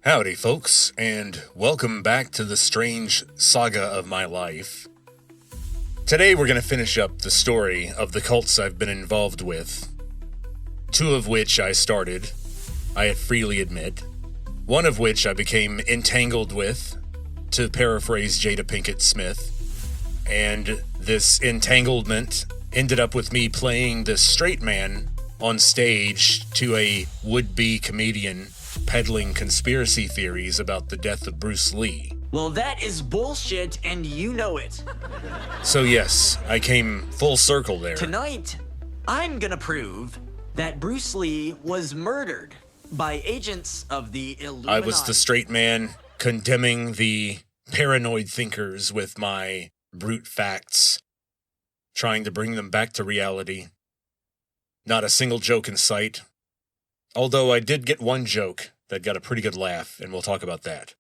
Howdy, folks, and welcome back to the strange saga of my life. Today we're going to finish up the story of the cults I've been involved with, two of which I started, I freely admit, one of which I became entangled with, to paraphrase Jada Pinkett Smith, and this entanglement ended up with me playing this straight man on stage to a would-be comedian peddling conspiracy theories about the death of Bruce Lee. Well, that is bullshit, and you know it. So yes, I came full circle there. Tonight, I'm gonna prove that Bruce Lee was murdered by agents of the Illuminati. I was the straight man condemning the paranoid thinkers with my brute facts, trying to bring them back to reality. Not a single joke in sight. Although I did get one joke that got a pretty good laugh, and we'll talk about that.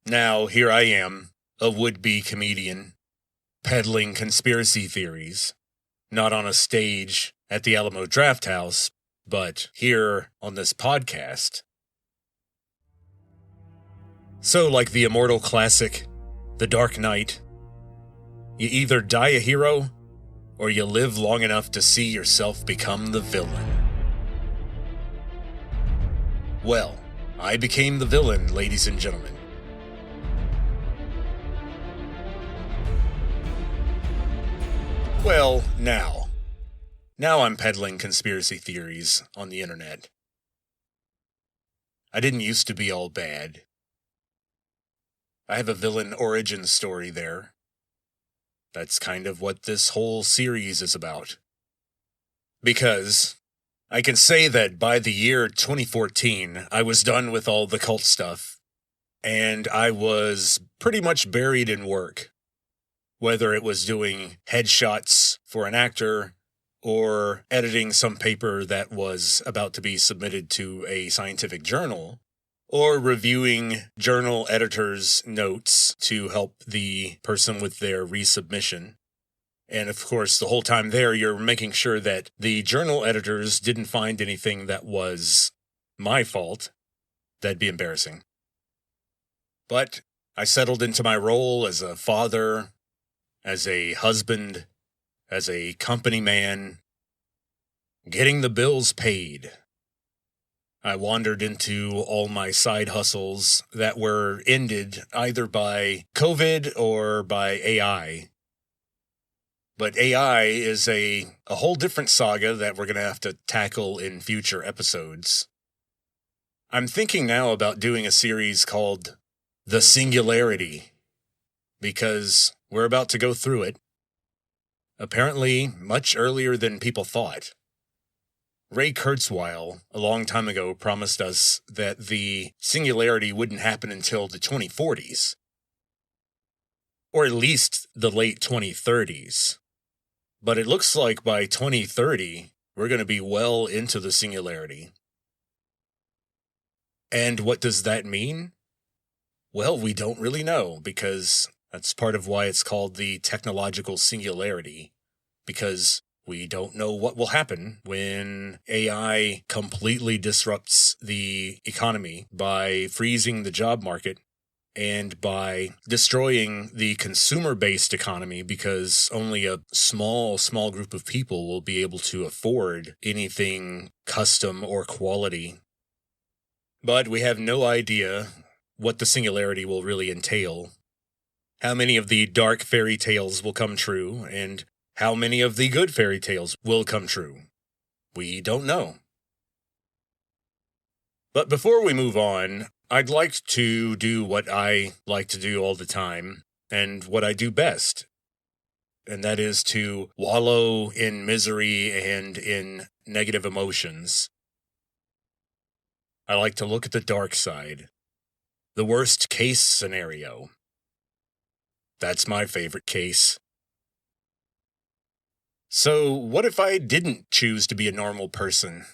Now, here I am, a would-be comedian, peddling conspiracy theories, not on a stage at the Alamo Drafthouse, but here on this podcast. So, like the immortal classic, The Dark Knight, you either die a hero, or you live long enough to see yourself become the villain. Well, I became the villain, ladies and gentlemen. Well, now I'm peddling conspiracy theories on the internet. I didn't used to be all bad. I have a villain origin story there. That's kind of what this whole series is about. Because I can say that by the year 2014, I was done with all the cult stuff, and I was pretty much buried in work. Whether it was doing headshots for an actor, or editing some paper that was about to be submitted to a scientific journal, or reviewing journal editors' notes to help the person with their resubmission. And of course, the whole time there, you're making sure that the journal editors didn't find anything that was my fault. That'd be embarrassing. But I settled into my role as a father, as a husband, as a company man, getting the bills paid. I wandered into all my side hustles that were ended either by COVID or by AI. But AI is a whole different saga that we're going to have to tackle in future episodes. I'm thinking now about doing a series called The Singularity, because we're about to go through it. Apparently, much earlier than people thought. Ray Kurzweil, a long time ago, promised us that the singularity wouldn't happen until the 2040s. Or at least the late 2030s. But it looks like by 2030, we're going to be well into the singularity. And what does that mean? Well, we don't really know, because that's part of why it's called the technological singularity. Because we don't know what will happen when AI completely disrupts the economy by freezing the job market and by destroying the consumer-based economy, because only a small group of people will be able to afford anything custom or quality. But we have no idea what the singularity will really entail, how many of the dark fairy tales will come true, and how many of the good fairy tales will come true. We don't know. But before we move on, I'd like to do what I like to do all the time, and what I do best. And that is to wallow in misery and in negative emotions. I like to look at the dark side. The worst case scenario. That's my favorite case. So, what if I didn't choose to be a normal person?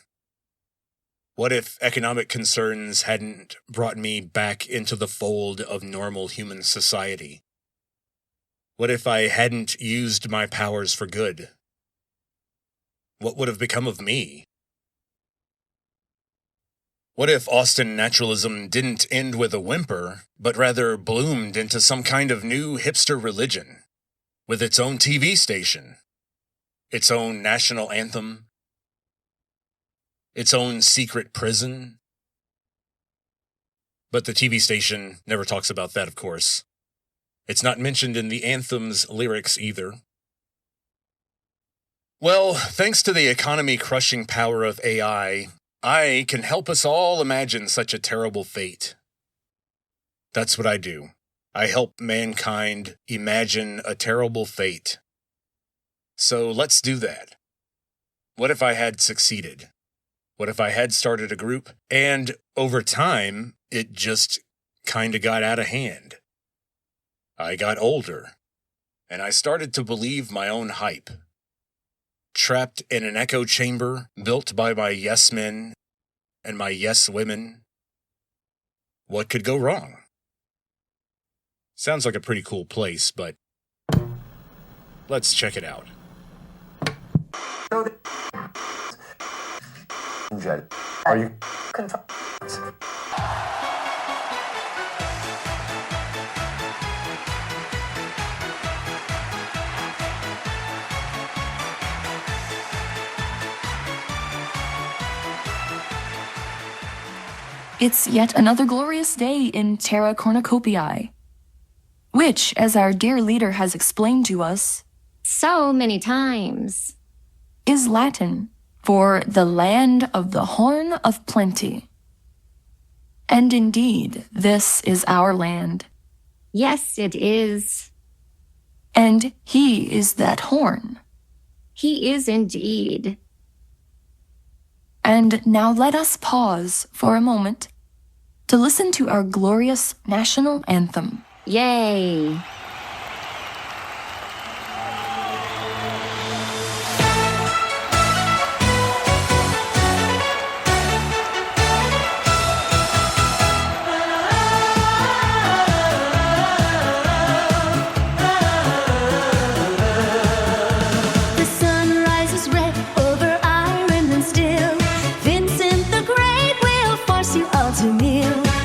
What if economic concerns hadn't brought me back into the fold of normal human society? What if I hadn't used my powers for good? What would have become of me? What if Austin naturalism didn't end with a whimper, but rather bloomed into some kind of new hipster religion, with its own TV station, its own national anthem, its own secret prison? But the TV station never talks about that, of course. It's not mentioned in the anthem's lyrics either. Well, thanks to the economy-crushing power of AI, I can help us all imagine such a terrible fate. That's what I do. I help mankind imagine a terrible fate. So let's do that. What if I had succeeded? What if I had started a group, and over time, it just kinda got out of hand? I got older, and I started to believe my own hype. Trapped in an echo chamber built by my yes men and my yes women. What could go wrong? Sounds like a pretty cool place, but let's check it out. Are you It's yet another glorious day in Terra Cornucopiae, which, as our dear leader has explained to us, so many times, is Latin for the land of the Horn of Plenty. And indeed, this is our land. Yes, it is. And he is that horn. He is indeed. And now let us pause for a moment to listen to our glorious national anthem. Yay!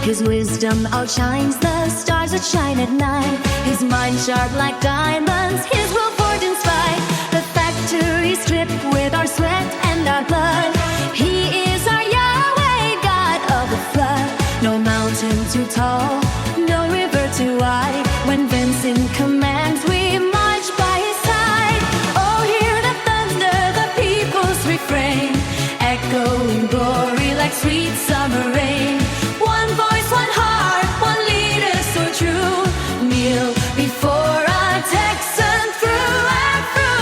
His wisdom outshines the stars that shine at night. His mind sharp like diamonds, his will forged in spite. The factory stripped with our sweat and our blood. He is our Yahweh, God of the flood. No mountain too tall, no river too wide. When Vincent commands, we march by his side. Oh, hear the thunder, the people's refrain, echoing glory like sweet summer rain. One voice, one heart, one leader so true. Kneel before a Texan through and through.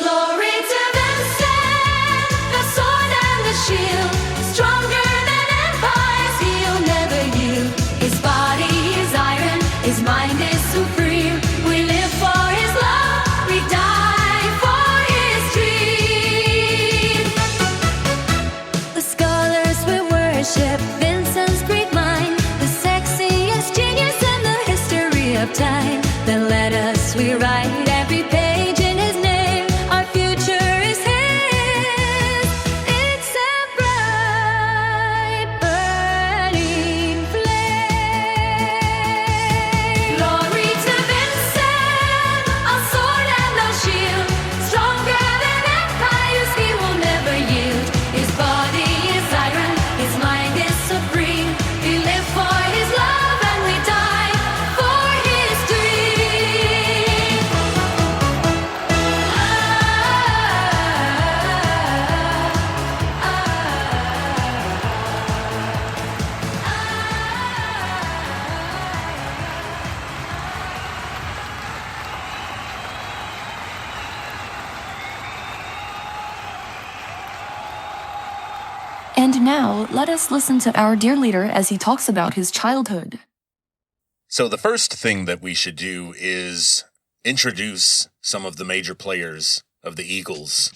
Glory to Vincent, the sword and the shield. Stronger than empires, he'll never yield. His body is iron, his mind is supreme. We live for his love, we die for his dream. The scholars will worship Vincent's great mind, the sexiest genius in the history of time. Then let us rewrite every page in his name. Our future is his. It's a bright burning flame. Glory to Vincent, a sword and a shield. Stronger than empires, he will never yield. His body is iron, his mind is supreme. We live for his love and we die for his dream. And now, let us listen to our dear leader as he talks about his childhood. So the first thing that we should do is introduce some of the major players of the Eagles.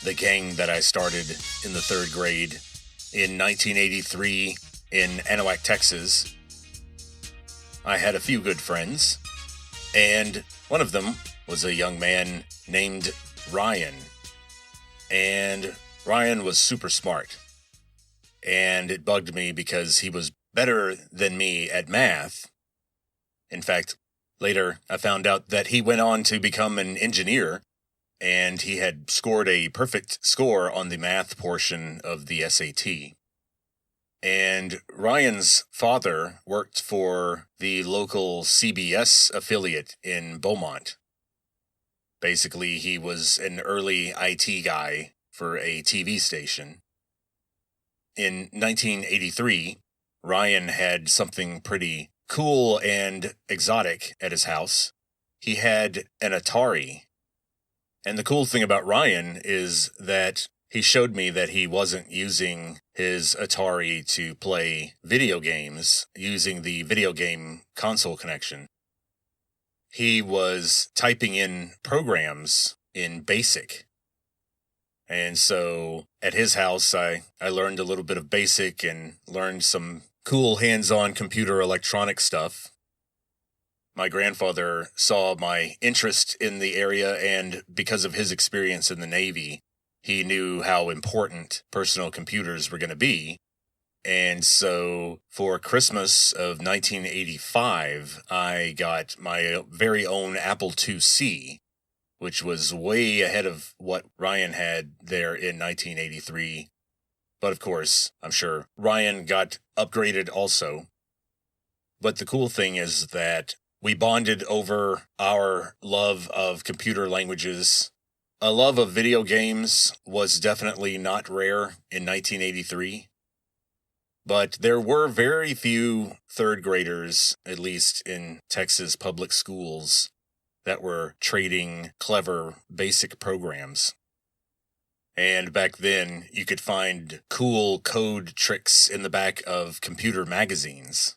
The gang that I started in the 3rd grade in 1983 in Anahuac, Texas. I had a few good friends, and one of them was a young man named Ryan. And Ryan was super smart. And it bugged me because he was better than me at math. In fact, later I found out that he went on to become an engineer, and he had scored a perfect score on the math portion of the SAT. And Ryan's father worked for the local CBS affiliate in Beaumont. Basically, he was an early IT guy for a TV station. In 1983, Ryan had something pretty cool and exotic at his house. He had an Atari. And the cool thing about Ryan is that he showed me that he wasn't using his Atari to play video games using the video game console connection. He was typing in programs in BASIC. And so at his house, I learned a little bit of BASIC and learned some cool hands-on computer electronic stuff. My grandfather saw my interest in the area, and because of his experience in the Navy, he knew how important personal computers were going to be. And so for Christmas of 1985, I got my very own Apple IIc, which was way ahead of what Ryan had there in 1983. But of course, I'm sure Ryan got upgraded also. But the cool thing is that we bonded over our love of computer languages. A love of video games was definitely not rare in 1983. But there were very few third graders, at least in Texas public schools, that were trading clever basic programs. And back then, you could find cool code tricks in the back of computer magazines.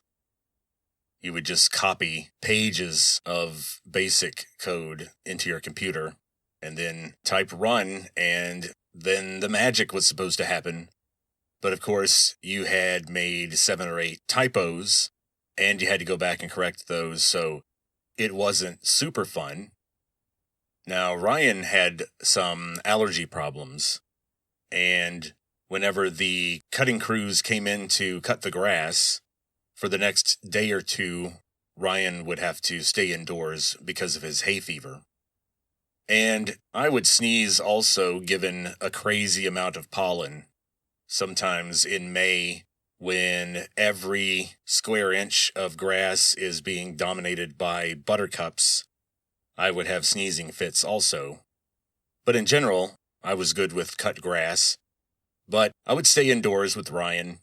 You would just copy pages of basic code into your computer and then type run, and then the magic was supposed to happen. But of course, you had made 7 or 8 typos, and you had to go back and correct those, so it wasn't super fun. Now, Ryan had some allergy problems, and whenever the cutting crews came in to cut the grass, for the next day or two, Ryan would have to stay indoors because of his hay fever. And I would sneeze also, given a crazy amount of pollen. Sometimes in May, when every square inch of grass is being dominated by buttercups, I would have sneezing fits also. But in general, I was good with cut grass. But I would stay indoors with Ryan.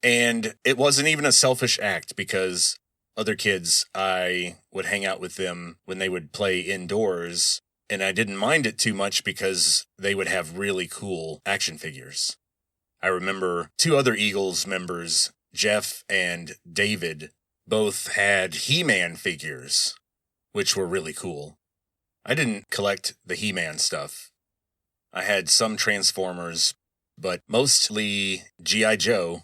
And it wasn't even a selfish act, because other kids, I would hang out with them when they would play indoors, and I didn't mind it too much because they would have really cool action figures. I remember 2 other Eagles members, Jeff and David, both had He-Man figures, which were really cool. I didn't collect the He-Man stuff. I had some Transformers, but mostly G.I. Joe.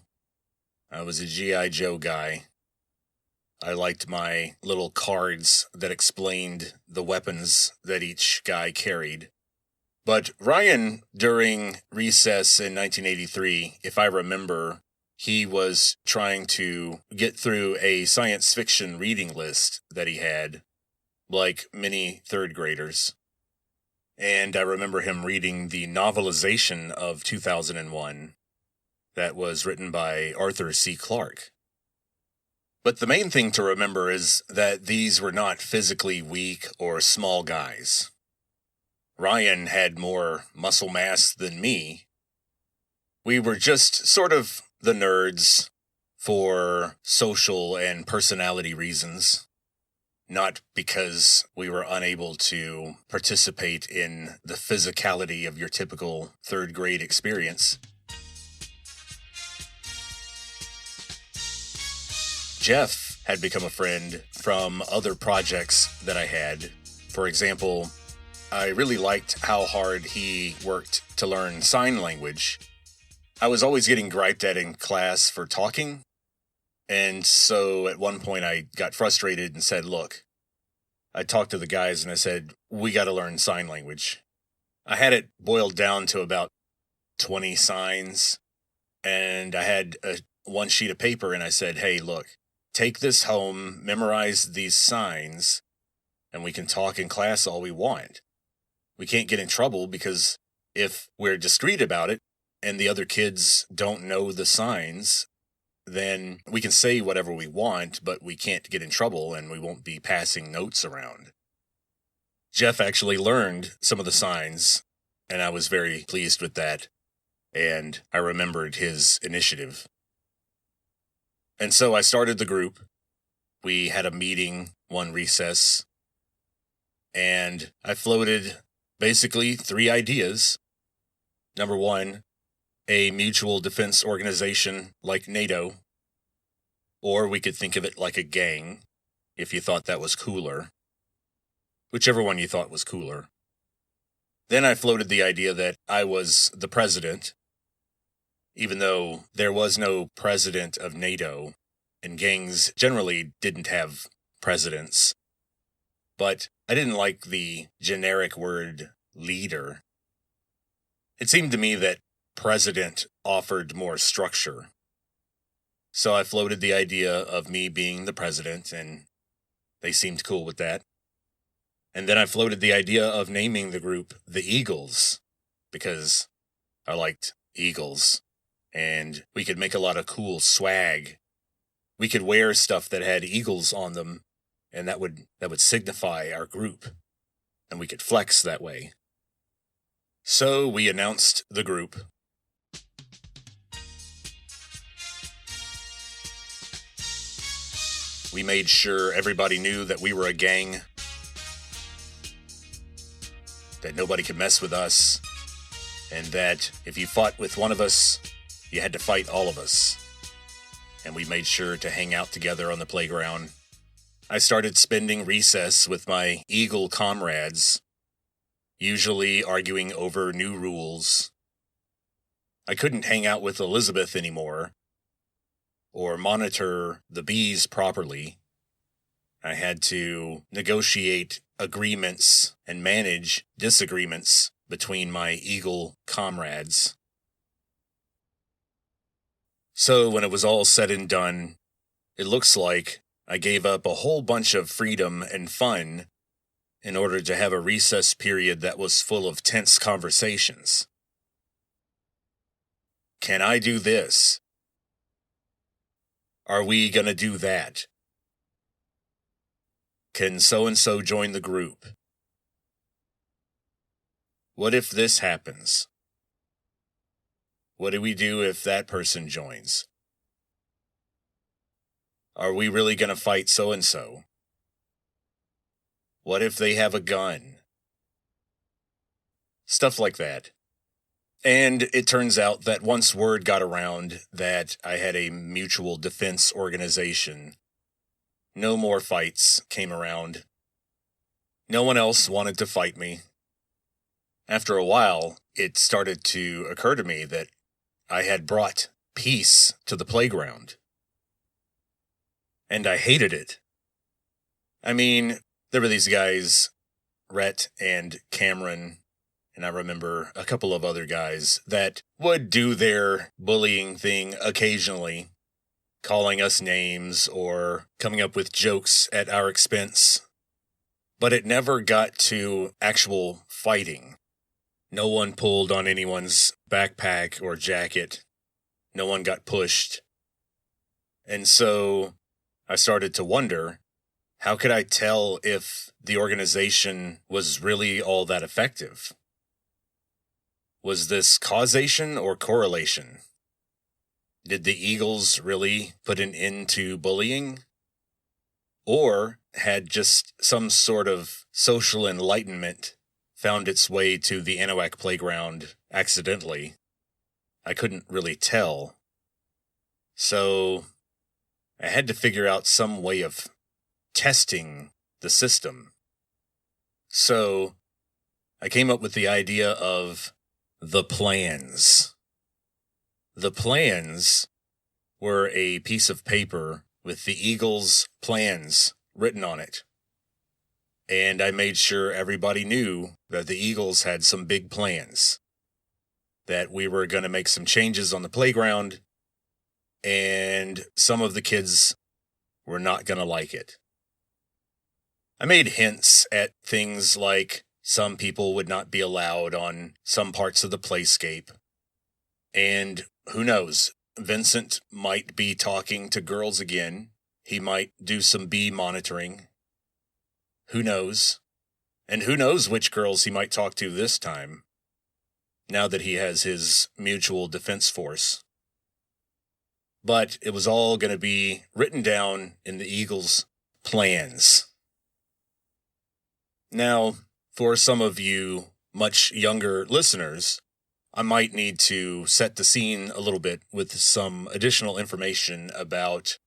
I was a G.I. Joe guy. I liked my little cards that explained the weapons that each guy carried. But Ryan, during recess in 1983, if I remember, he was trying to get through a science fiction reading list that he had, like many third graders. And I remember him reading the novelization of 2001 that was written by Arthur C. Clarke. But the main thing to remember is that these were not physically weak or small guys. Ryan had more muscle mass than me. We were just sort of the nerds for social and personality reasons, not because we were unable to participate in the physicality of your typical third grade experience. Jeff had become a friend from other projects that I had. For example, I really liked how hard he worked to learn sign language. I was always getting griped at in class for talking, and so at one point I got frustrated and said, look, I talked to the guys and I said, we got to learn sign language. I had it boiled down to about 20 signs, and I had one sheet of paper, and I said, hey, look, take this home, memorize these signs, and we can talk in class all we want. We can't get in trouble because if we're discreet about it and the other kids don't know the signs, then we can say whatever we want, but we can't get in trouble and we won't be passing notes around. Jeff actually learned some of the signs, and I was very pleased with that, and I remembered his initiative. And so I started the group. We had a meeting one recess, and I floated basically 3 ideas. Number 1, a mutual defense organization like NATO, or we could think of it like a gang, if you thought that was cooler. Whichever one you thought was cooler. Then I floated the idea that I was the president, even though there was no president of NATO, and gangs generally didn't have presidents. But I didn't like the generic word leader. It seemed to me that president offered more structure. So I floated the idea of me being the president, and they seemed cool with that. And then I floated the idea of naming the group the Eagles, because I liked eagles, and we could make a lot of cool swag. We could wear stuff that had eagles on them, and that would signify our group, and we could flex that way. So we announced the group. We made sure everybody knew that we were a gang, that nobody could mess with us, and that if you fought with one of us, you had to fight all of us. And we made sure to hang out together on the playground. I started spending recess with my eagle comrades, usually arguing over new rules. I couldn't hang out with Elizabeth anymore, or monitor the bees properly. I had to negotiate agreements and manage disagreements between my eagle comrades. So when it was all said and done, it looks like I gave up a whole bunch of freedom and fun in order to have a recess period that was full of tense conversations. Can I do this? Are we gonna do that? Can so-and-so join the group? What if this happens? What do we do if that person joins? Are we really going to fight so-and-so? What if they have a gun? Stuff like that. And it turns out that once word got around that I had a mutual defense organization, no more fights came around. No one else wanted to fight me. After a while, it started to occur to me that I had brought peace to the playground. And I hated it. I mean, there were these guys, Rhett and Cameron, and I remember a couple of other guys that would do their bullying thing occasionally, calling us names or coming up with jokes at our expense. But it never got to actual fighting. No one pulled on anyone's backpack or jacket. No one got pushed. And so I started to wonder, how could I tell if the organization was really all that effective? Was this causation or correlation? Did the Eagles really put an end to bullying? Or had just some sort of social enlightenment found its way to the Anahuac playground accidentally? I couldn't really tell. So I had to figure out some way of testing the system. So I came up with the idea of the plans. The plans were a piece of paper with the Eagles' plans written on it. and I made sure everybody knew that the Eagles had some big plans, that we were going to make some changes on the playground, and some of the kids were not going to like it. I made hints at things like some people would not be allowed on some parts of the playscape. And who knows, Vincent might be talking to girls again. He might do some bee monitoring. Who knows? And who knows which girls he might talk to this time, now that he has his mutual defense force. But it was all going to be written down in the Eagles' plans. Now, for some of you much younger listeners, I might need to set the scene a little bit with some additional information about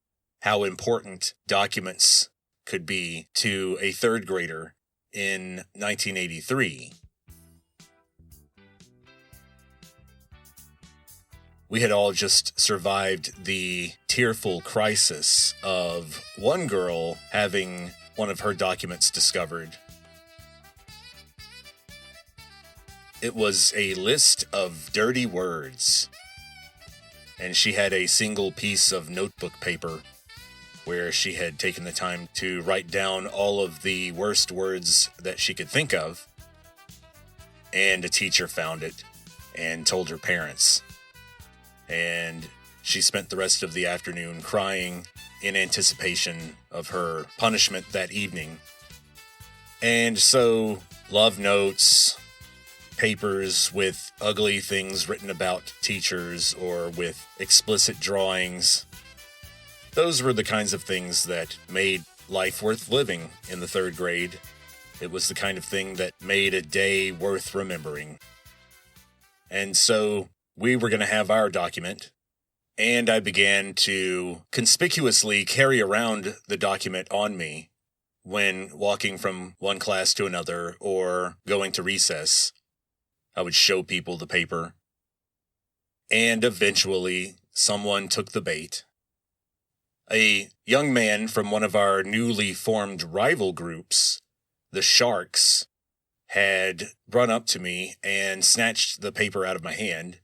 how important documents could be to a third grader in 1983. We had all just survived the tearful crisis of one girl having one of her documents discovered. It was a list of dirty words, and she had a single piece of notebook paper where she had taken the time to write down all of the worst words that she could think of, and a teacher found it and told her parents. And she spent the rest of the afternoon crying in anticipation of her punishment that evening. And so, love notes, papers with ugly things written about teachers or with explicit drawings, those were the kinds of things that made life worth living in the third grade. It was the kind of thing that made a day worth remembering. And so we were going to have our document, and I began to conspicuously carry around the document on me when walking from one class to another or going to recess. I would show people the paper. And eventually, someone took the bait. A young man from one of our newly formed rival groups, the Sharks, had run up to me and snatched the paper out of my hand.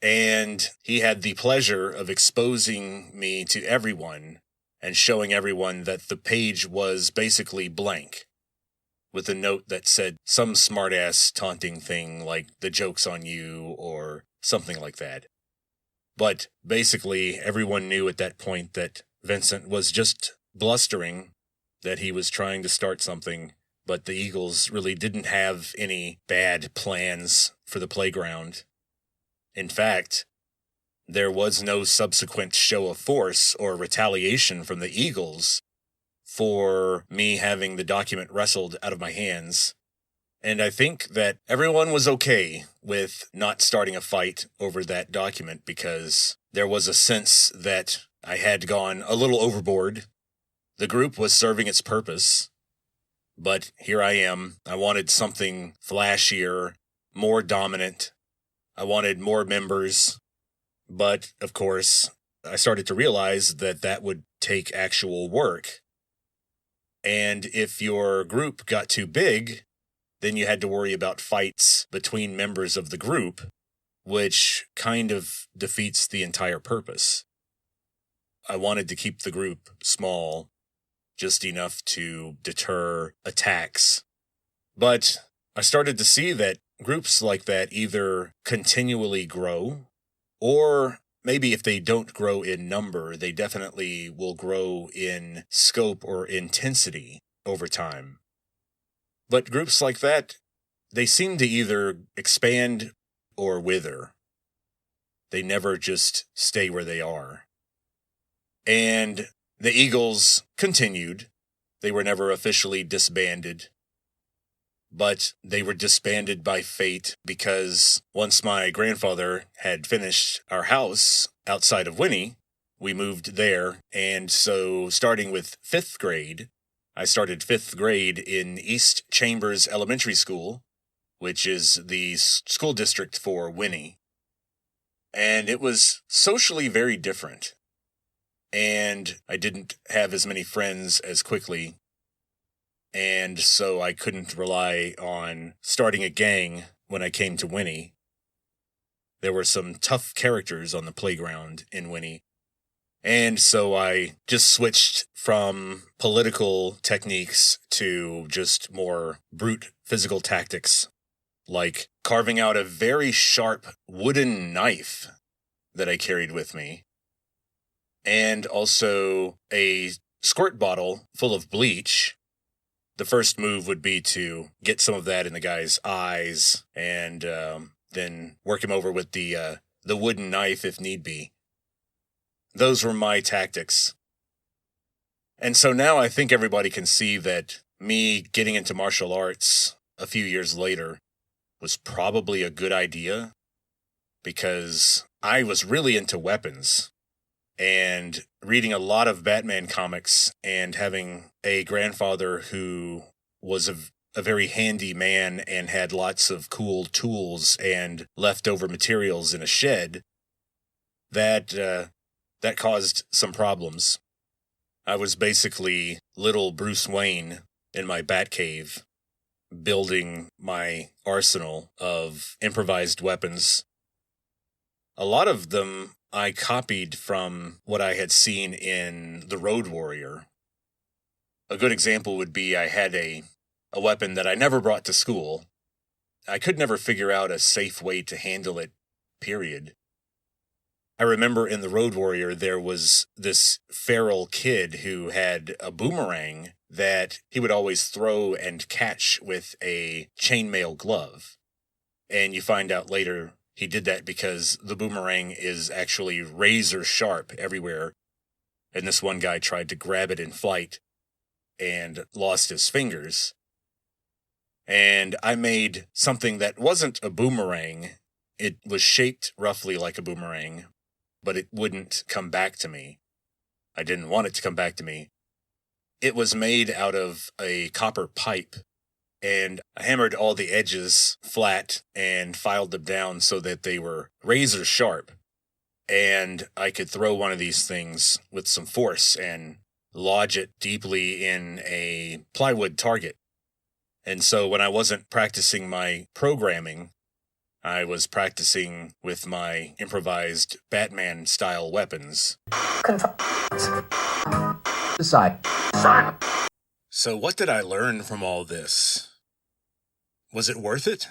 And he had the pleasure of exposing me to everyone and showing everyone that the page was basically blank, with a note that said some smart-ass taunting thing like "the joke's on you" or something like that. But basically, everyone knew at that point that Vincent was just blustering, that he was trying to start something, but the Eagles really didn't have any bad plans for the playground. In fact, there was no subsequent show of force or retaliation from the Eagles for me having the document wrestled out of my hands. And I think that everyone was okay with not starting a fight over that document because there was a sense that I had gone a little overboard. The group was serving its purpose. But here I am. I wanted something flashier, more dominant. I wanted more members. But, of course, I started to realize that that would take actual work. And if your group got too big, then you had to worry about fights between members of the group, which kind of defeats the entire purpose. I wanted to keep the group small, just enough to deter attacks. But I started to see that groups like that either continually grow, or maybe if they don't grow in number, they definitely will grow in scope or intensity over time. But groups like that, they seem to either expand or wither. They never just stay where they are. And the Eagles continued. They were never officially disbanded. But they were disbanded by fate because once my grandfather had finished our house outside of Winnie, we moved there. And so starting with 5th grade, I started 5th grade in East Chambers Elementary School, which is the school district for Winnie. And it was socially very different. And I didn't have as many friends as quickly. and so I couldn't rely on starting a gang when I came to Winnie. There were some tough characters on the playground in Winnie, and so I just switched from political techniques to just more brute physical tactics, like carving out a very sharp wooden knife that I carried with me, and also a squirt bottle full of bleach. The first move would be to get some of that in the guy's eyes, and then work him over with the wooden knife if need be. Those were my tactics. And so now I think everybody can see that me getting into martial arts a few years later was probably a good idea, because I was really into weapons, and reading a lot of Batman comics and having a grandfather who was a very handy man and had lots of cool tools and leftover materials in a shed, that caused some problems. I was basically little Bruce Wayne in my Batcave, building my arsenal of improvised weapons. A lot of them I copied from what I had seen in The Road Warrior. A good example would be I had a weapon that I never brought to school. I could never figure out a safe way to handle it, period. I remember in The Road Warrior there was this feral kid who had a boomerang that he would always throw and catch with a chainmail glove. And you find out later he did that because the boomerang is actually razor sharp everywhere, and this one guy tried to grab it in flight and lost his fingers. And I made something that wasn't a boomerang. It was shaped roughly like a boomerang, but it wouldn't come back to me. I didn't want it to come back to me. It was made out of a copper pipe, and I hammered all the edges flat and filed them down so that they were razor sharp. And I could throw one of these things with some force and lodge it deeply in a plywood target. And so when I wasn't practicing my programming, I was practicing with my improvised Batman-style weapons. Decide. So what did I learn from all this? Was it worth it?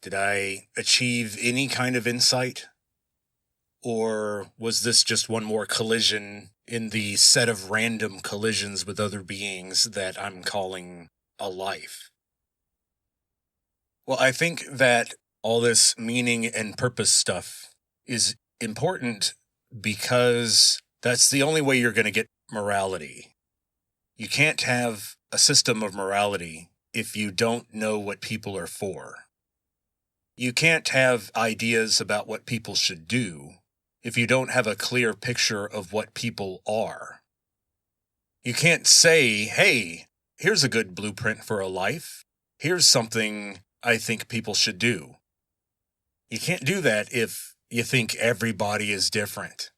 Did I achieve any kind of insight? Or was this just one more collision in the set of random collisions with other beings that I'm calling a life? Well, I think that all this meaning and purpose stuff is important because that's the only way you're going to get morality. You can't have a system of morality if you don't know what people are for. You can't have ideas about what people should do if you don't have a clear picture of what people are. You can't say, hey, here's a good blueprint for a life. Here's something I think people should do. You can't do that if you think everybody is different,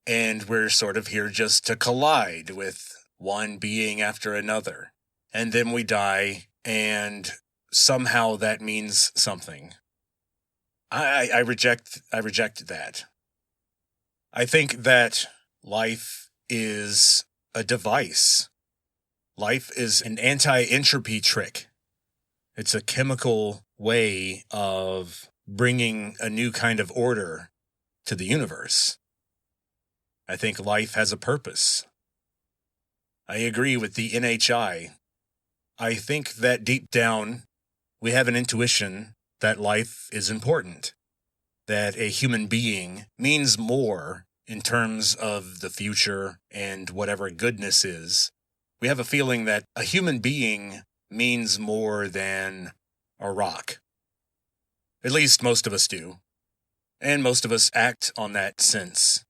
and we're sort of here just to collide with one being after another. And then we die, and somehow that means something. I reject that. I think that life is a device. Life is an anti-entropy trick. It's a chemical way of bringing a new kind of order to the universe. I think life has a purpose. I agree with the NHI. I think that deep down, we have an intuition that life is important, that a human being means more in terms of the future and whatever goodness is. We have a feeling that a human being means more than a rock. At least most of us do. And most of us act on that sense.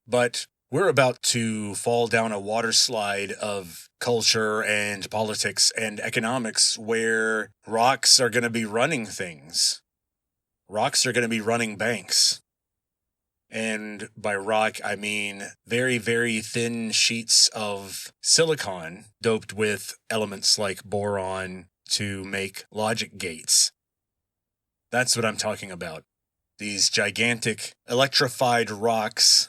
But we're about to fall down a water slide of culture and politics and economics where rocks are going to be running things. Rocks are going to be running banks. And by rock, I mean very, very thin sheets of silicon doped with elements like boron to make logic gates. That's what I'm talking about. These gigantic electrified rocks,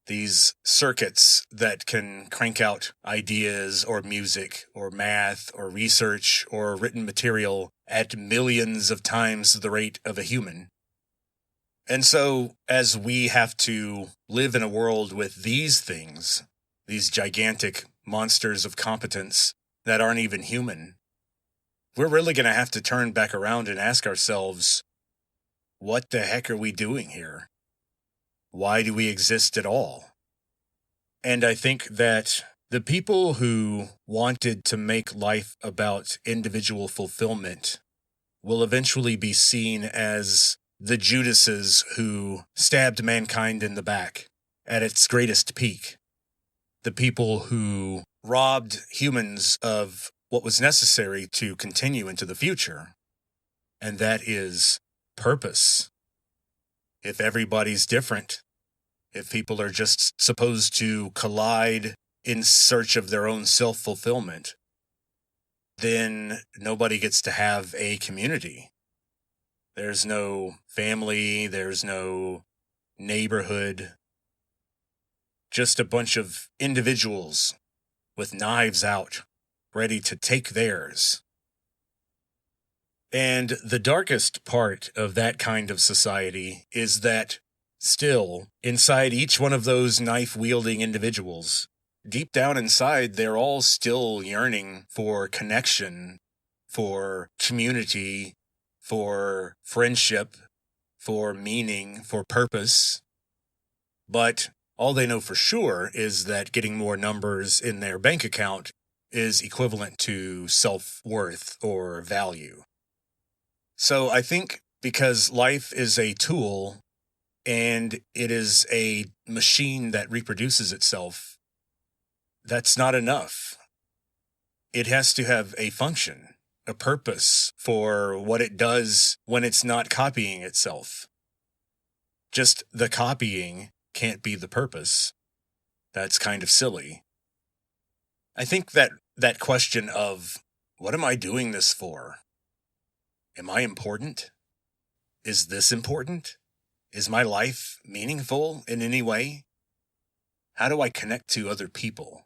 these circuits that can crank out ideas or music or math or research or written material at millions of times the rate of a human. And so, as we have to live in a world with these things, these gigantic monsters of competence that aren't even human, we're really going to have to turn back around and ask ourselves, what the heck are we doing here? Why do we exist at all? And I think that the people who wanted to make life about individual fulfillment will eventually be seen as the Judases who stabbed mankind in the back at its greatest peak. The people who robbed humans of what was necessary to continue into the future. And that is purpose. If everybody's different, if people are just supposed to collide in search of their own self-fulfillment, then nobody gets to have a community. There's no family, there's no neighborhood, just a bunch of individuals with knives out, ready to take theirs. And the darkest part of that kind of society is that still, inside each one of those knife-wielding individuals, deep down inside, they're all still yearning for connection, for community, for friendship, for meaning, for purpose. But all they know for sure is that getting more numbers in their bank account is equivalent to self-worth or value. So I think because life is a tool and it is a machine that reproduces itself, that's not enough. It has to have a function, a purpose for what it does when it's not copying itself. Just the copying can't be the purpose. That's kind of silly. I think that question of, what am I doing this for? Am I important? Is this important? Is my life meaningful in any way? How do I connect to other people?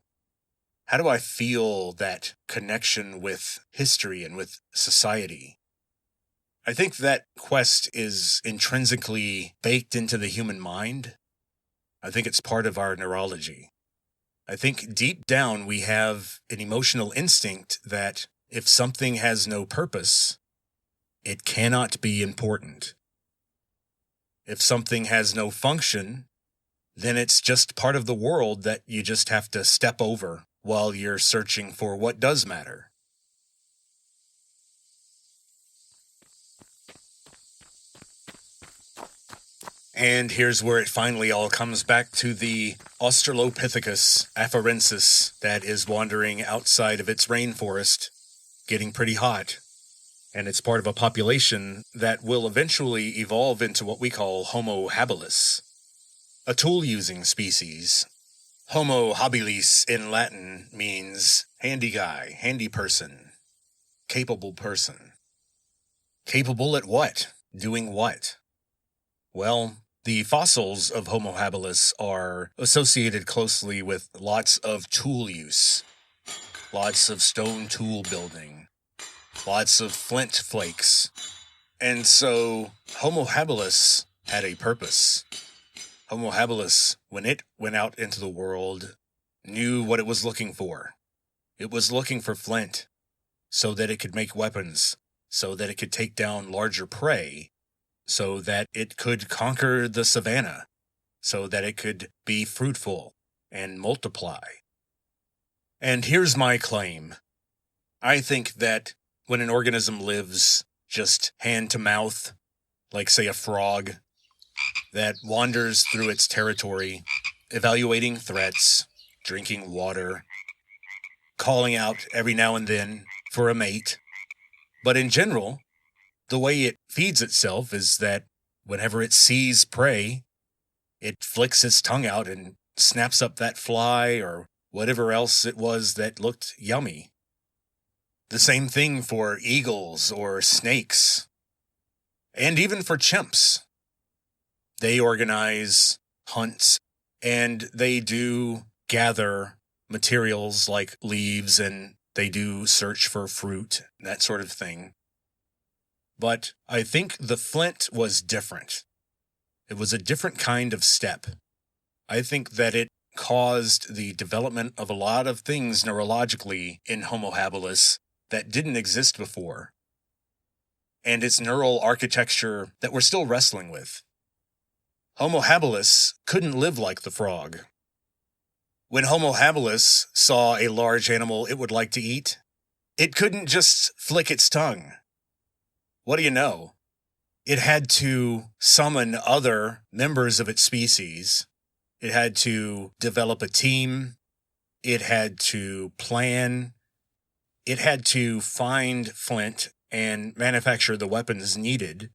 How do I feel that connection with history and with society? I think that quest is intrinsically baked into the human mind. I think it's part of our neurology. I think deep down we have an emotional instinct that if something has no purpose, it cannot be important. If something has no function, then it's just part of the world that you just have to step over while you're searching for what does matter. And here's where it finally all comes back to the Australopithecus afarensis that is wandering outside of its rainforest, getting pretty hot. And it's part of a population that will eventually evolve into what we call Homo habilis, a tool-using species. Homo habilis in Latin means handy guy, handy person, capable person. Capable at what? Doing what? Well, the fossils of Homo habilis are associated closely with lots of tool use, lots of stone tool building, lots of flint flakes. And so Homo habilis had a purpose. Homo habilis, when it went out into the world, knew what it was looking for. It was looking for flint so that it could make weapons, so that it could take down larger prey, so that it could conquer the savannah, so that it could be fruitful and multiply. And here's my claim. I think that when an organism lives just hand to mouth, like say a frog, that wanders through its territory, evaluating threats, drinking water, calling out every now and then for a mate. But in general, the way it feeds itself is that whenever it sees prey, it flicks its tongue out and snaps up that fly or whatever else it was that looked yummy. The same thing for eagles or snakes, and even for chimps. They organize hunts, and they do gather materials like leaves, and they do search for fruit, that sort of thing. But I think the flint was different. It was a different kind of step. I think that it caused the development of a lot of things neurologically in Homo habilis that didn't exist before, and its neural architecture that we're still wrestling with. Homo habilis couldn't live like the frog. When Homo habilis saw a large animal it would like to eat, it couldn't just flick its tongue. What do you know? It had to summon other members of its species. It had to develop a team. It had to plan. It had to find flint and manufacture the weapons needed.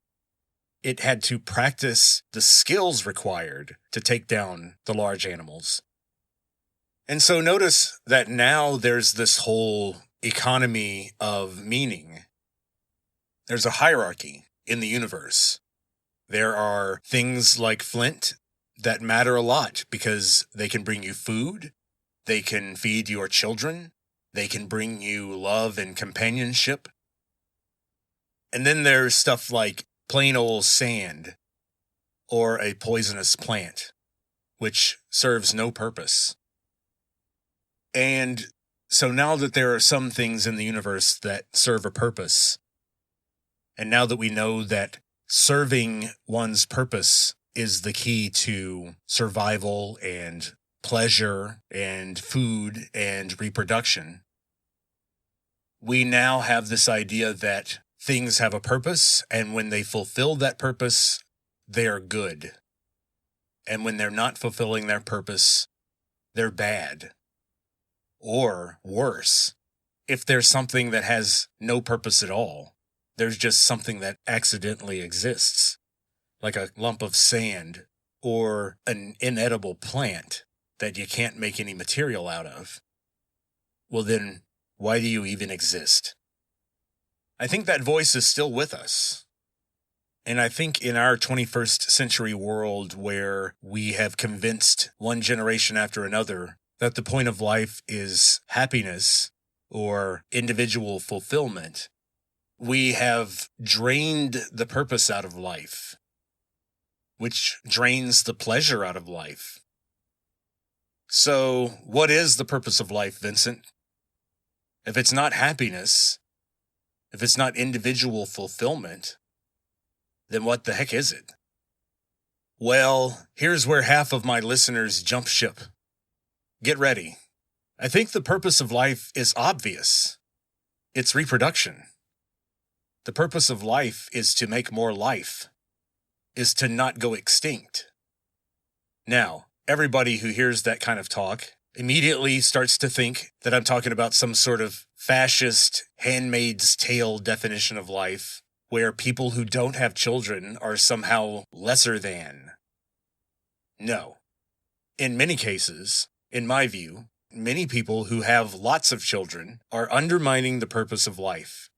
It had to practice the skills required to take down the large animals. And so notice that now there's this whole economy of meaning. There's a hierarchy in the universe. There are things like flint that matter a lot because they can bring you food, they can feed your children, they can bring you love and companionship. And then there's stuff like plain old sand or a poisonous plant, which serves no purpose. And so now that there are some things in the universe that serve a purpose, and now that we know that serving one's purpose is the key to survival and pleasure and food and reproduction, we now have this idea that things have a purpose, and when they fulfill that purpose, they are good. And when they're not fulfilling their purpose, they're bad. Or worse, if there's something that has no purpose at all, there's just something that accidentally exists, like a lump of sand or an inedible plant that you can't make any material out of, well then, why do you even exist? I think that voice is still with us. And I think in our 21st century world where we have convinced one generation after another that the point of life is happiness or individual fulfillment, we have drained the purpose out of life, which drains the pleasure out of life. So, what is the purpose of life, Vincent? If it's not happiness, if it's not individual fulfillment, then what the heck is it? Well, here's where half of my listeners jump ship. Get ready. I think the purpose of life is obvious. It's reproduction. The purpose of life is to make more life, is to not go extinct. Now, everybody who hears that kind of talk immediately starts to think that I'm talking about some sort of fascist Handmaid's Tale definition of life, where people who don't have children are somehow lesser than. No. In many cases, in my view, many people who have lots of children are undermining the purpose of life.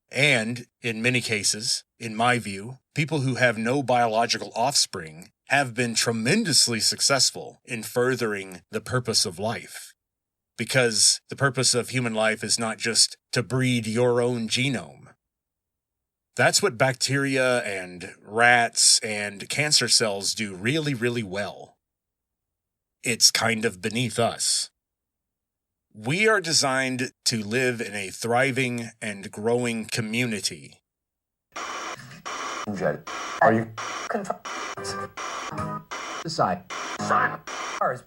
And, in many cases, in my view, people who have no biological offspring have been tremendously successful in furthering the purpose of life. Because the purpose of human life is not just to breed your own genome. That's what bacteria and rats and cancer cells do really, really well. It's kind of beneath us. We are designed to live in a thriving and growing community. Jed, are you decide? Ours.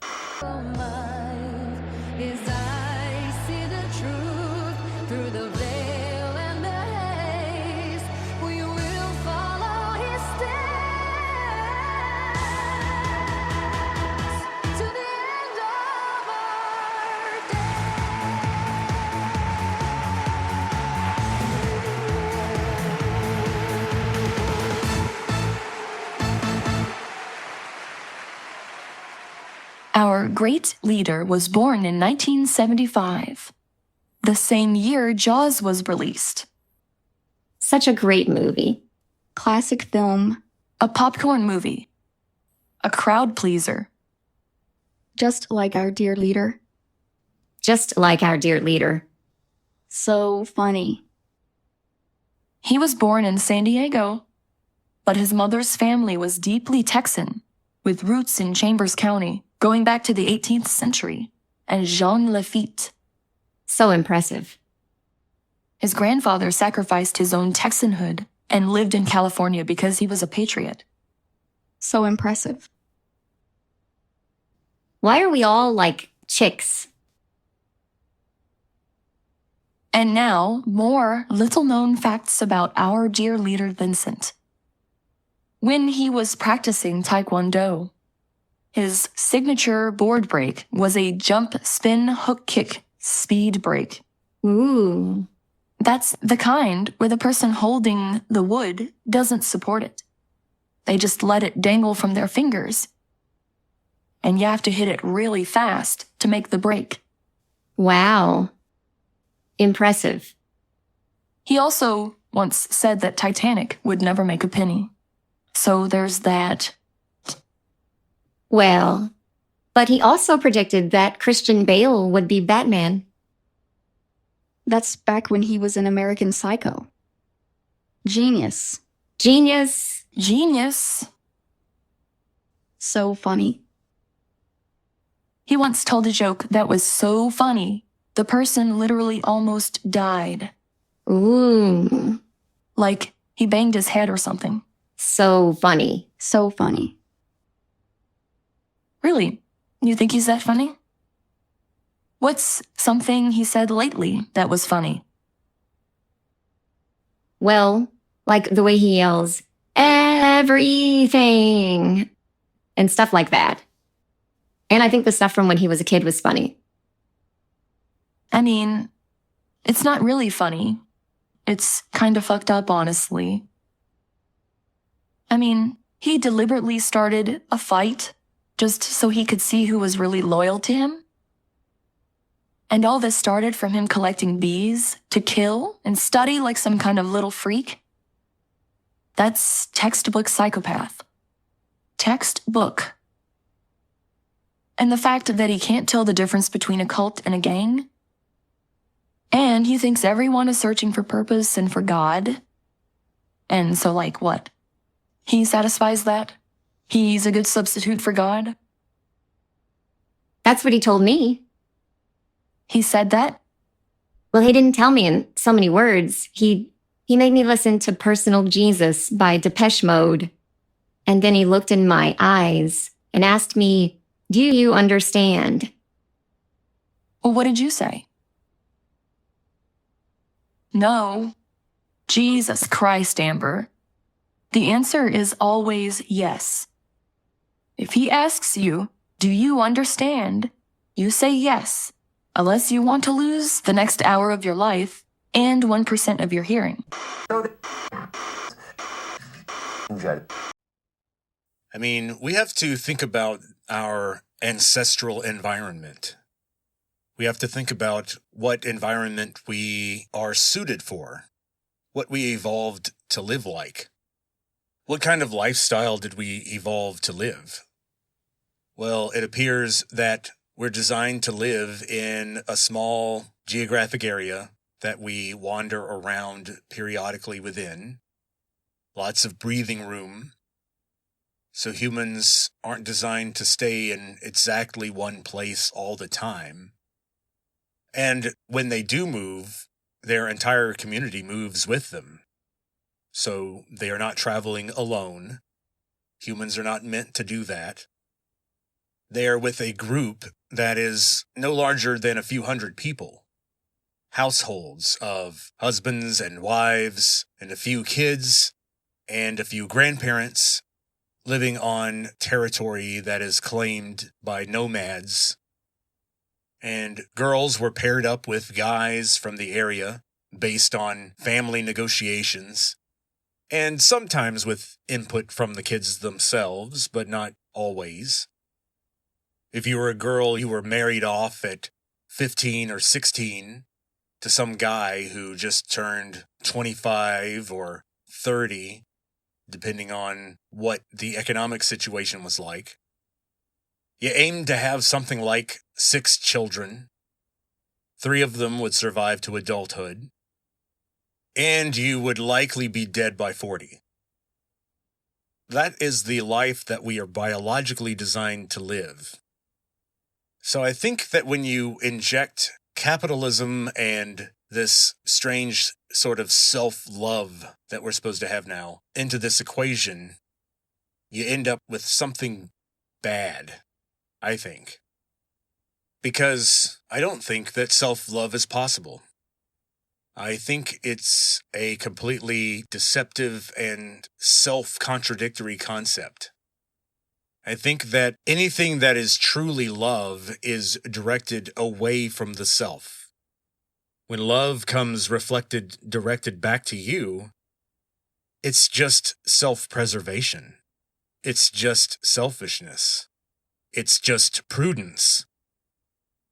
His eyes see the truth through the veil and the haze. We will follow his steps to the end of our Our great leader was born in 1975, the same year Jaws was released. Such a great movie. Classic film. A popcorn movie. A crowd pleaser. Just like our dear leader. Just like our dear leader. So funny. He was born in San Diego, but his mother's family was deeply Texan, with roots in Chambers County, going back to the 18th century, and Jean Lafitte. So impressive. His grandfather sacrificed his own Texanhood and lived in California because he was a patriot. So impressive. Why are we all like chicks? And now, more little-known facts about our dear leader Vincent. When he was practicing Taekwondo, his signature board break was a jump, spin, hook kick, speed break. Ooh. That's the kind where the person holding the wood doesn't support it. They just let it dangle from their fingers. And you have to hit it really fast to make the break. Wow. Impressive. He also once said that Titanic would never make a penny. So there's that. Well, but he also predicted that Christian Bale would be Batman. That's back when he was an American Psycho. Genius. Genius. Genius. So funny. He once told a joke that was so funny, the person literally almost died. Ooh. Like he banged his head or something. So funny. So funny. Really? You think he's that funny? What's something he said lately that was funny? Well, like the way he yells, everything, and stuff like that. And I think the stuff from when he was a kid was funny. I mean, it's not really funny. It's kind of fucked up, honestly. I mean, he deliberately started a fight just so he could see who was really loyal to him. And all this started from him collecting bees to kill and study like some kind of little freak. That's textbook psychopath. Textbook. And the fact that he can't tell the difference between a cult and a gang. And he thinks everyone is searching for purpose and for God. And so, like, what? He satisfies that? He's a good substitute for God? That's what he told me. He said that? Well, he didn't tell me in so many words. He made me listen to Personal Jesus by Depeche Mode. And then he looked in my eyes and asked me, do you understand? Well, what did you say? No. Jesus Christ, Amber. The answer is always yes. If he asks you, do you understand? You say yes, unless you want to lose the next hour of your life and 1% of your hearing. I mean, we have to think about our ancestral environment. We have to think about what environment we are suited for, what we evolved to live like. What kind of lifestyle did we evolve to live? Well, it appears that we're designed to live in a small geographic area that we wander around periodically within. Lots of breathing room. So humans aren't designed to stay in exactly one place all the time. And when they do move, their entire community moves with them. So they are not traveling alone. Humans are not meant to do that. They are with a group that is no larger than a few hundred people. Households of husbands and wives and a few kids and a few grandparents living on territory that is claimed by nomads. And girls were paired up with guys from the area based on family negotiations, and sometimes with input from the kids themselves, but not always. If you were a girl, you were married off at 15 or 16 to some guy who just turned 25 or 30, depending on what the economic situation was like. You aimed to have something like 6 children. 3 of them would survive to adulthood. And you would likely be dead by 40. That is the life that we are biologically designed to live. So I think that when you inject capitalism and this strange sort of self-love that we're supposed to have now into this equation, you end up with something bad, I think. Because I don't think that self-love is possible. I think it's a completely deceptive and self-contradictory concept. I think that anything that is truly love is directed away from the self. When love comes directed back to you, it's just self-preservation. It's just selfishness. It's just prudence.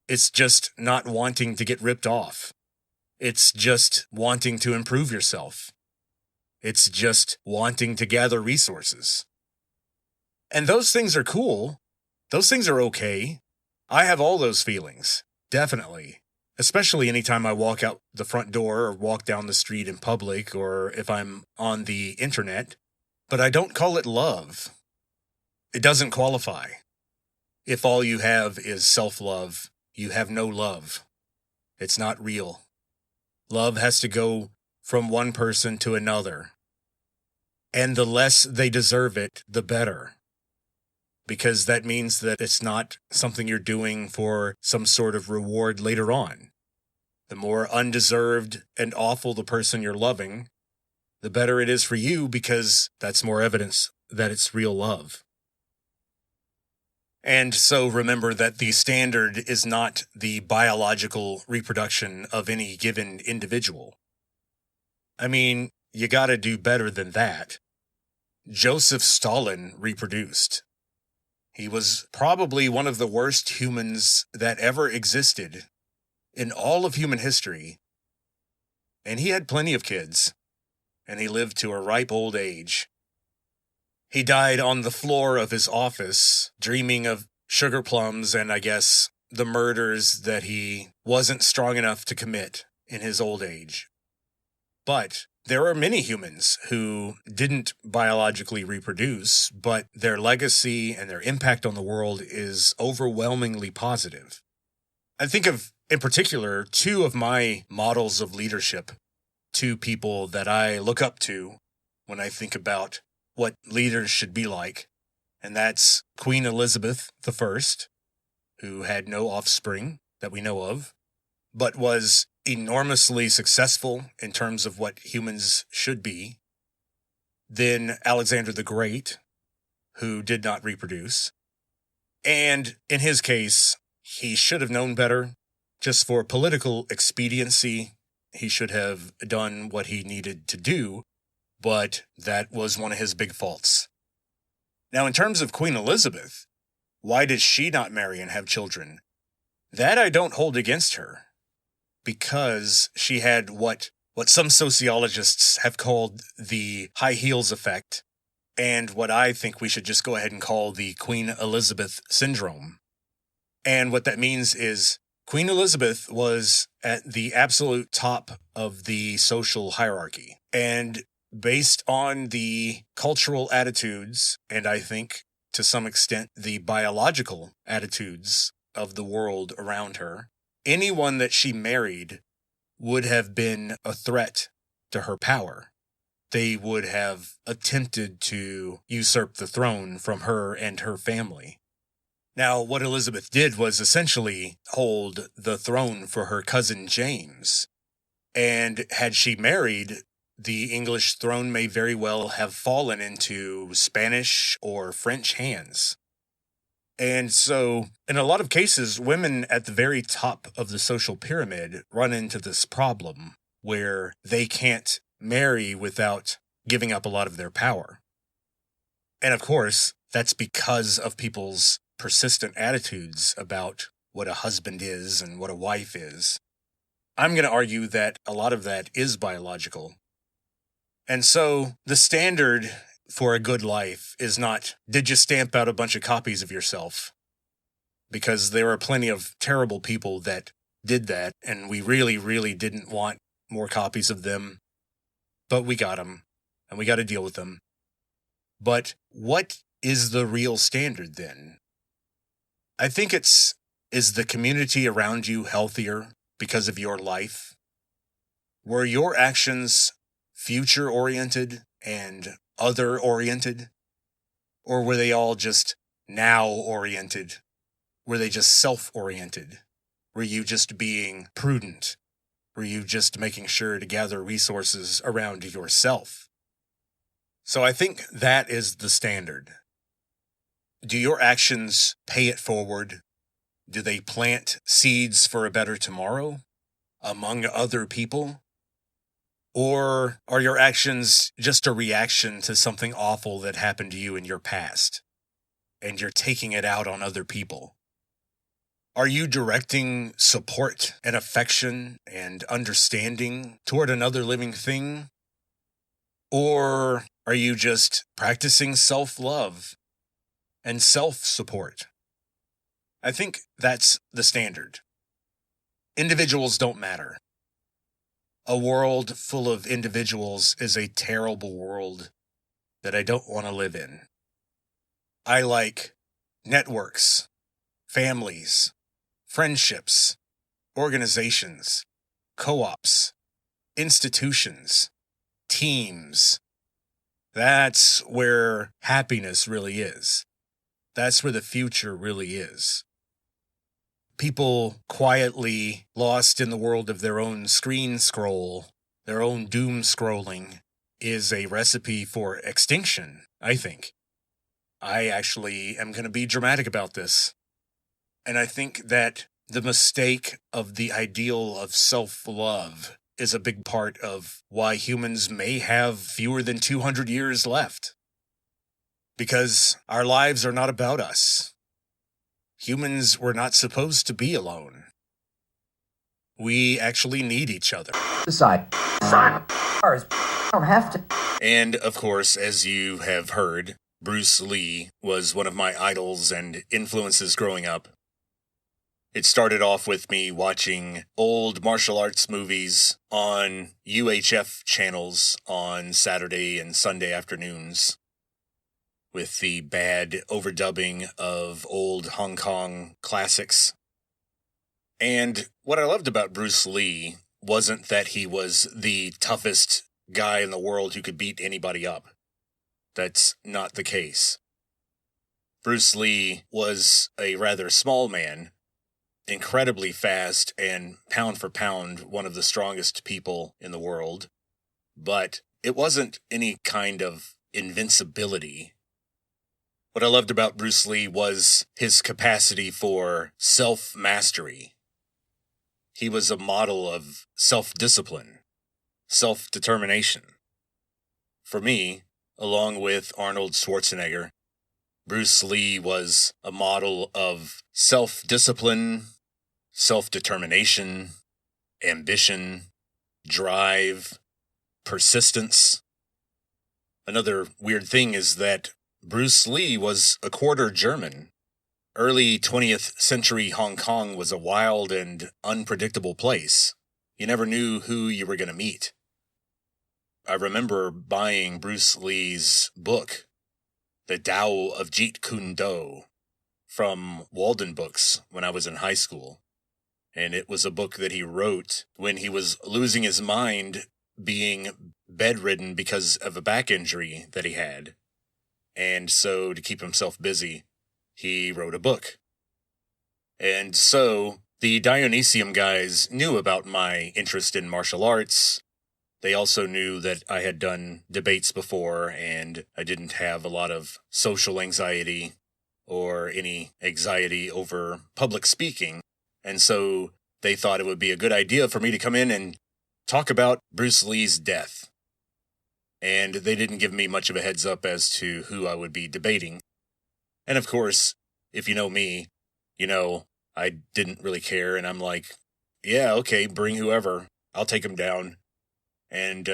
It's just not wanting to get ripped off. It's just wanting to improve yourself. It's just wanting to gather resources. And those things are cool. Those things are okay. I have all those feelings, definitely. Especially anytime I walk out the front door or walk down the street in public or if I'm on the internet. But I don't call it love. It doesn't qualify. If all you have is self-love, you have no love. It's not real. Love has to go from one person to another. And the less they deserve it, the better. Because that means that it's not something you're doing for some sort of reward later on. The more undeserved and awful the person you're loving, the better it is for you because that's more evidence that it's real love. And so remember that the standard is not the biological reproduction of any given individual. I mean, you gotta do better than that. Joseph Stalin reproduced. He was probably one of the worst humans that ever existed in all of human history. And he had plenty of kids. And he lived to a ripe old age. He died on the floor of his office, dreaming of sugar plums and, I guess, the murders that he wasn't strong enough to commit in his old age. But there are many humans who didn't biologically reproduce, but their legacy and their impact on the world is overwhelmingly positive. I think of, in particular, 2 of my models of leadership, 2 people that I look up to when I think about what leaders should be like, and that's Queen Elizabeth I, who had no offspring that we know of, but was enormously successful in terms of what humans should be. Then Alexander the Great, who did not reproduce. And in his case, he should have known better. Just for political expediency, he should have done what he needed to do, but that was one of his big faults. Now, in terms of Queen Elizabeth, why did she not marry and have children? That I don't hold against her. Because she had what some sociologists have called the high heels effect, and what I think we should just go ahead and call the Queen Elizabeth syndrome. And what that means is Queen Elizabeth was at the absolute top of the social hierarchy. And based on the cultural attitudes, and I think to some extent the biological attitudes of the world around her, anyone that she married would have been a threat to her power. They would have attempted to usurp the throne from her and her family. Now, what Elizabeth did was essentially hold the throne for her cousin James. And had she married, the English throne may very well have fallen into Spanish or French hands. And so, in a lot of cases, women at the very top of the social pyramid run into this problem where they can't marry without giving up a lot of their power. And of course, that's because of people's persistent attitudes about what a husband is and what a wife is. I'm going to argue that a lot of that is biological. And so the standard for a good life is not, did you stamp out a bunch of copies of yourself? Because there are plenty of terrible people that did that, and we really, really didn't want more copies of them. But we got them, and we got to deal with them. But what is the real standard then? I think is the community around you healthier because of your life? Were your actions future-oriented and other-oriented? Or were they all just now-oriented? Were they just self-oriented? Were you just being prudent? Were you just making sure to gather resources around yourself? So I think that is the standard. Do your actions pay it forward? Do they plant seeds for a better tomorrow among other people? Or are your actions just a reaction to something awful that happened to you in your past, and you're taking it out on other people? Are you directing support and affection and understanding toward another living thing? Or are you just practicing self-love and self-support? I think that's the standard. Individuals don't matter. A world full of individuals is a terrible world that I don't want to live in. I like networks, families, friendships, organizations, co-ops, institutions, teams. That's where happiness really is. That's where the future really is. People quietly lost in the world of their own screen scroll, their own doom scrolling, is a recipe for extinction, I think. I actually am going to be dramatic about this. And I think that the mistake of the ideal of self-love is a big part of why humans may have fewer than 200 years left. Because our lives are not about us. Humans were not supposed to be alone. We actually need each other. Decide. Ours. Don't have to. And, of course, as you have heard, Bruce Lee was one of my idols and influences growing up. It started off with me watching old martial arts movies on UHF channels on Saturday and Sunday afternoons, with the bad overdubbing of old Hong Kong classics. And what I loved about Bruce Lee wasn't that he was the toughest guy in the world who could beat anybody up. That's not the case. Bruce Lee was a rather small man, incredibly fast and pound for pound one of the strongest people in the world, but it wasn't any kind of invincibility. What I loved about Bruce Lee was his capacity for self-mastery. He was a model of self-discipline, self-determination. For me, along with Arnold Schwarzenegger, Bruce Lee was a model of self-discipline, self-determination, ambition, drive, persistence. Another weird thing is that Bruce Lee was a quarter German. Early 20th century Hong Kong was a wild and unpredictable place. You never knew who you were going to meet. I remember buying Bruce Lee's book, The Tao of Jeet Kune Do, from Walden Books when I was in high school. And it was a book that he wrote when he was losing his mind, being bedridden because of a back injury that he had. And so, to keep himself busy, he wrote a book. And so, the Dionysium guys knew about my interest in martial arts. They also knew that I had done debates before, and I didn't have a lot of social anxiety or any anxiety over public speaking. And so, they thought it would be a good idea for me to come in and talk about Bruce Lee's death. And they didn't give me much of a heads up as to who I would be debating. And of course, if you know me, I didn't really care, and I'm like, yeah, okay, bring whoever. I'll take him down. And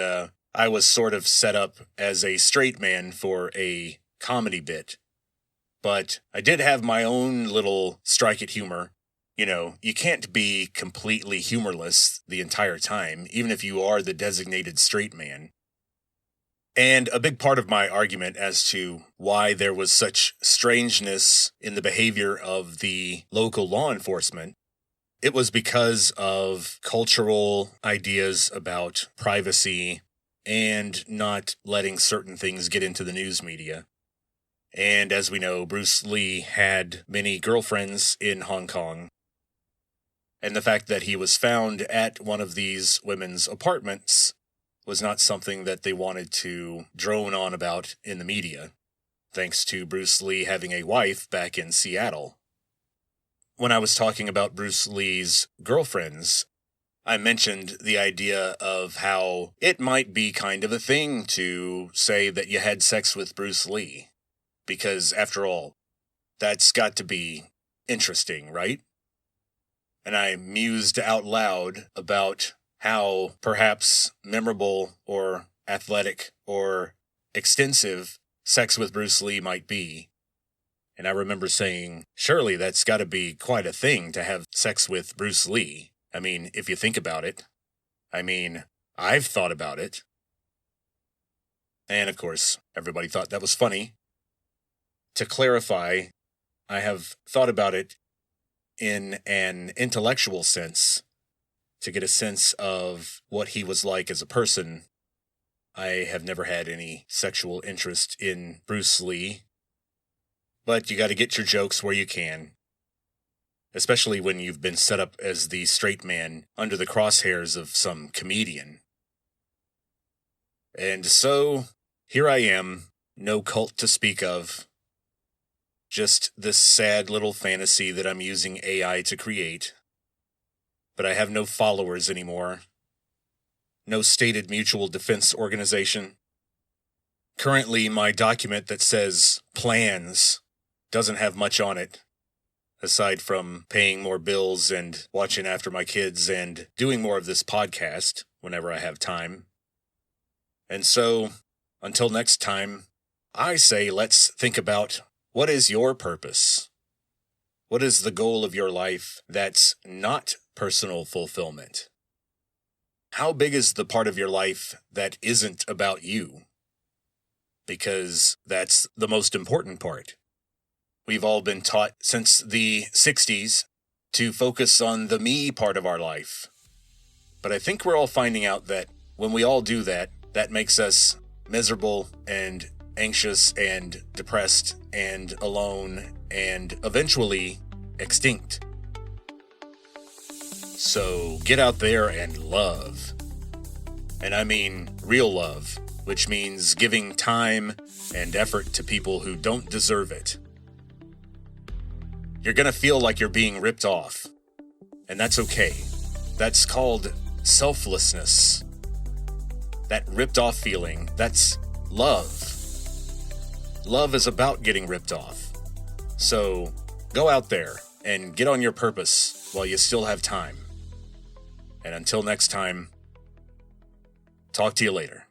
I was sort of set up as a straight man for a comedy bit. But I did have my own little strike at humor. You can't be completely humorless the entire time, even if you are the designated straight man. And a big part of my argument as to why there was such strangeness in the behavior of the local law enforcement, it was because of cultural ideas about privacy and not letting certain things get into the news media. And as we know, Bruce Lee had many girlfriends in Hong Kong. And the fact that he was found at one of these women's apartments was not something that they wanted to drone on about in the media, thanks to Bruce Lee having a wife back in Seattle. When I was talking about Bruce Lee's girlfriends, I mentioned the idea of how it might be kind of a thing to say that you had sex with Bruce Lee. Because, after all, that's got to be interesting, right? And I mused out loud about how perhaps memorable or athletic or extensive sex with Bruce Lee might be. And I remember saying, surely that's got to be quite a thing to have sex with Bruce Lee. I mean, if you think about it. I mean, I've thought about it. And of course, everybody thought that was funny. To clarify, I have thought about it in an intellectual sense, to get a sense of what he was like as a person. I have never had any sexual interest in Bruce Lee, but you got to get your jokes where you can, especially when you've been set up as the straight man under the crosshairs of some comedian. And so, here I am, no cult to speak of, just this sad little fantasy that I'm using AI to create. But I have no followers anymore. No stated mutual defense organization. Currently, my document that says plans doesn't have much on it, aside from paying more bills and watching after my kids and doing more of this podcast whenever I have time. And so, until next time, I say let's think about, what is your purpose? What is the goal of your life that's not personal fulfillment? How big is the part of your life that isn't about you? Because that's the most important part. We've all been taught since the 60s to focus on the me part of our life. But I think we're all finding out that when we all do that, that makes us miserable and anxious and depressed and alone and eventually extinct. So get out there and love. And I mean real love, which means giving time and effort to people who don't deserve it. You're gonna feel like you're being ripped off, and that's okay. That's called selflessness. That ripped off feeling, that's love. Love is about getting ripped off. So go out there and get on your purpose while you still have time. And until next time, talk to you later.